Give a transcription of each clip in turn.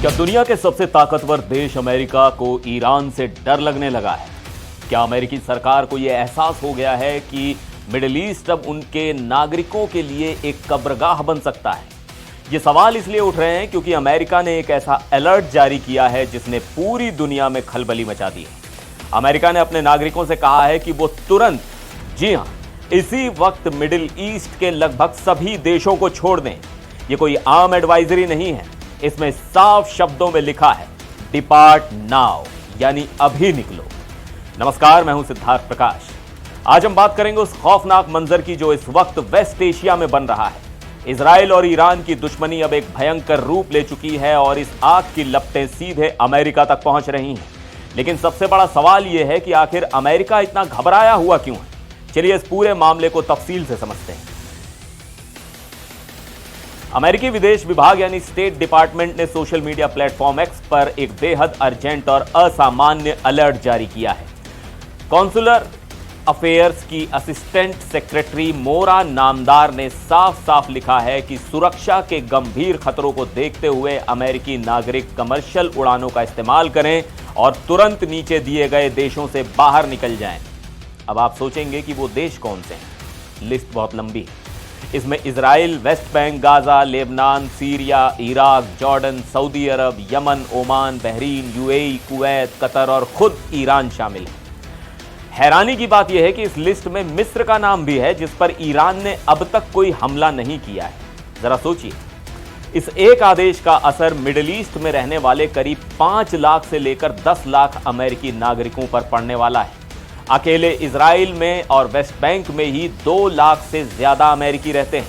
क्या दुनिया के सबसे ताकतवर देश अमेरिका को ईरान से डर लगने लगा है? क्या अमेरिकी सरकार को यह एहसास हो गया है कि मिडिल ईस्ट अब उनके नागरिकों के लिए एक कब्रगाह बन सकता है? ये सवाल इसलिए उठ रहे हैं क्योंकि अमेरिका ने एक ऐसा अलर्ट जारी किया है जिसने पूरी दुनिया में खलबली मचा दी है। अमेरिका ने अपने नागरिकों से कहा है कि वो तुरंत, जी हां, इसी वक्त मिडिल ईस्ट के लगभग सभी देशों को छोड़ दें। ये कोई आम एडवाइजरी नहीं है, इसमें साफ शब्दों में लिखा है डिपार्ट नाउ, यानी अभी निकलो। नमस्कार, मैं हूं सिद्धार्थ प्रकाश। आज हम बात करेंगे उस खौफनाक मंजर की जो इस वक्त वेस्ट एशिया में बन रहा है। इजराइल और ईरान की दुश्मनी अब एक भयंकर रूप ले चुकी है और इस आग की लपटें सीधे अमेरिका तक पहुंच रही हैं। लेकिन सबसे बड़ा सवाल यह है कि आखिर अमेरिका इतना घबराया हुआ क्यों है? चलिए इस पूरे मामले को तफसील से समझते हैं। अमेरिकी विदेश विभाग यानी स्टेट डिपार्टमेंट ने सोशल मीडिया प्लेटफॉर्म एक्स पर एक बेहद अर्जेंट और असामान्य अलर्ट जारी किया है। कॉन्सुलर अफेयर्स की असिस्टेंट सेक्रेटरी मोरा नामदार ने साफ साफ लिखा है कि सुरक्षा के गंभीर खतरों को देखते हुए अमेरिकी नागरिक कमर्शियल उड़ानों का इस्तेमाल करें और तुरंत नीचे दिए गए देशों से बाहर निकल जाएं। अब आप सोचेंगे कि वो देश कौन से हैं? लिस्ट बहुत लंबी है। इसमें Israel, West Bank, Gaza, Lebanon, Syria, Iraq, Jordan, Saudi Arabia, Yemen, Oman, Bahrain, UAE, Kuwait, Qatar और खुद ईरान शामिल है। हैरानी की बात यह है कि इस लिस्ट में मिस्र का नाम भी है, जिस पर ईरान ने अब तक कोई हमला नहीं किया है। जरा सोचिए, इस एक आदेश का असर मिडिल ईस्ट में रहने वाले करीब 5 लाख से लेकर 10 लाख अमेरिकी नागरिकों पर पड़ने वाला है। अकेले इजराइल में और वेस्ट बैंक में ही 2 लाख से ज्यादा अमेरिकी रहते हैं।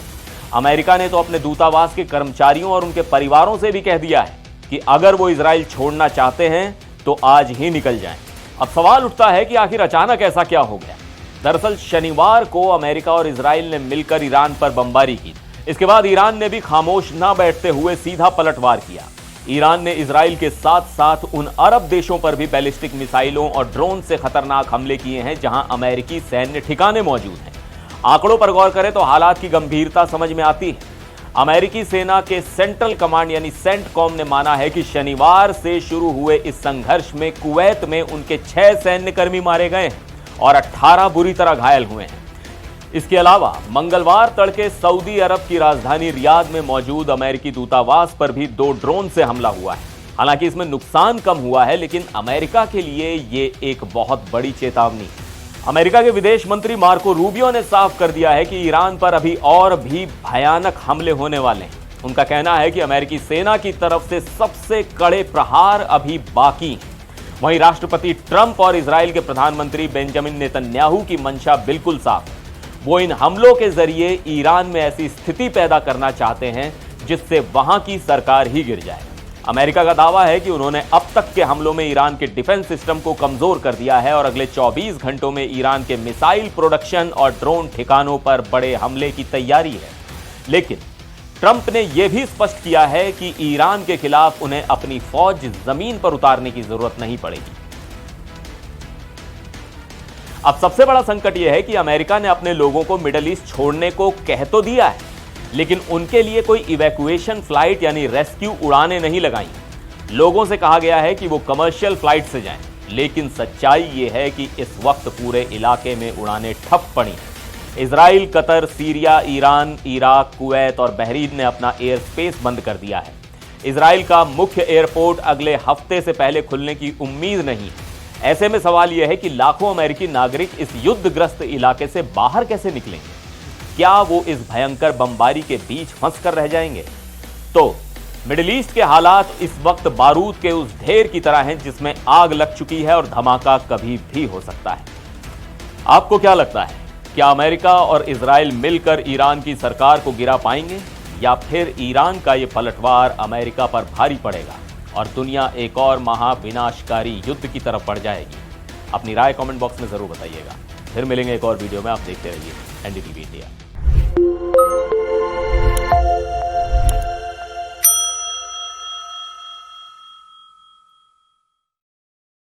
अमेरिका ने तो अपने दूतावास के कर्मचारियों और उनके परिवारों से भी कह दिया है कि अगर वो इजराइल छोड़ना चाहते हैं तो आज ही निकल जाएं। अब सवाल उठता है कि आखिर अचानक ऐसा क्या हो गया? दरअसल शनिवार को अमेरिका और इजराइल ने मिलकर ईरान पर बमबारी की। इसके बाद ईरान ने भी खामोश न बैठते हुए सीधा पलटवार किया। ईरान ने इजराइल के साथ साथ उन अरब देशों पर भी बैलिस्टिक मिसाइलों और ड्रोन से खतरनाक हमले किए हैं जहां अमेरिकी सैन्य ठिकाने मौजूद हैं। आंकड़ों पर गौर करें तो हालात की गंभीरता समझ में आती है। अमेरिकी सेना के सेंट्रल कमांड यानी सेंटकॉम ने माना है कि शनिवार से शुरू हुए इस संघर्ष में कुवैत में उनके 6 सैन्यकर्मी मारे गए हैं और 18 बुरी तरह घायल हुए हैं। इसके अलावा मंगलवार तड़के सऊदी अरब की राजधानी रियाद में मौजूद अमेरिकी दूतावास पर भी 2 ड्रोन से हमला हुआ है। हालांकि इसमें नुकसान कम हुआ है, लेकिन अमेरिका के लिए ये एक बहुत बड़ी चेतावनी है। अमेरिका के विदेश मंत्री मार्को रूबियो ने साफ कर दिया है कि ईरान पर अभी और भी भयानक हमले होने वाले हैं। उनका कहना है कि अमेरिकी सेना की तरफ से सबसे कड़े प्रहार अभी बाकी हैं। वहीं राष्ट्रपति ट्रंप और इजराइल के प्रधानमंत्री बेंजामिन नेतन्याहू की मंशा बिल्कुल साफ है। वो इन हमलों के जरिए ईरान में ऐसी स्थिति पैदा करना चाहते हैं जिससे वहां की सरकार ही गिर जाए। अमेरिका का दावा है कि उन्होंने अब तक के हमलों में ईरान के डिफेंस सिस्टम को कमजोर कर दिया है और अगले 24 घंटों में ईरान के मिसाइल प्रोडक्शन और ड्रोन ठिकानों पर बड़े हमले की तैयारी है। लेकिन ट्रंप ने यह भी स्पष्ट किया है कि ईरान के खिलाफ उन्हें अपनी फौज जमीन पर उतारने की जरूरत नहीं पड़ेगी। अब सबसे बड़ा संकट यह है कि अमेरिका ने अपने लोगों को मिडिल ईस्ट छोड़ने को कह तो दिया है, लेकिन उनके लिए कोई इवैक्यूएशन फ्लाइट यानी रेस्क्यू उड़ानें नहीं लगाई। लोगों से कहा गया है कि वो कमर्शियल फ्लाइट से जाएं, लेकिन सच्चाई ये है कि इस वक्त पूरे इलाके में उड़ानें ठप पड़ी हैं। Israel, Qatar, Syria, Iran, Iraq, Kuwait और बहरीन ने अपना एयर स्पेस बंद कर दिया है। इजराइल का मुख्य एयरपोर्ट अगले हफ्ते से पहले खुलने की उम्मीद नहीं है। ऐसे में सवाल यह है कि लाखों अमेरिकी नागरिक इस युद्धग्रस्त इलाके से बाहर कैसे निकलेंगे? क्या वो इस भयंकर बमबारी के बीच फंस कर रह जाएंगे? तो मिडिल ईस्ट के हालात इस वक्त बारूद के उस ढेर की तरह हैं जिसमें आग लग चुकी है और धमाका कभी भी हो सकता है। आपको क्या लगता है, क्या अमेरिका और इजराइल मिलकर ईरान की सरकार को गिरा पाएंगे या फिर ईरान का यह पलटवार अमेरिका पर भारी पड़ेगा और दुनिया एक और महाविनाशकारी युद्ध की तरफ बढ़ जाएगी? अपनी राय कमेंट बॉक्स में जरूर बताइएगा। फिर मिलेंगे एक और वीडियो में। आप देखते रहिए एनडीटीवी इंडिया।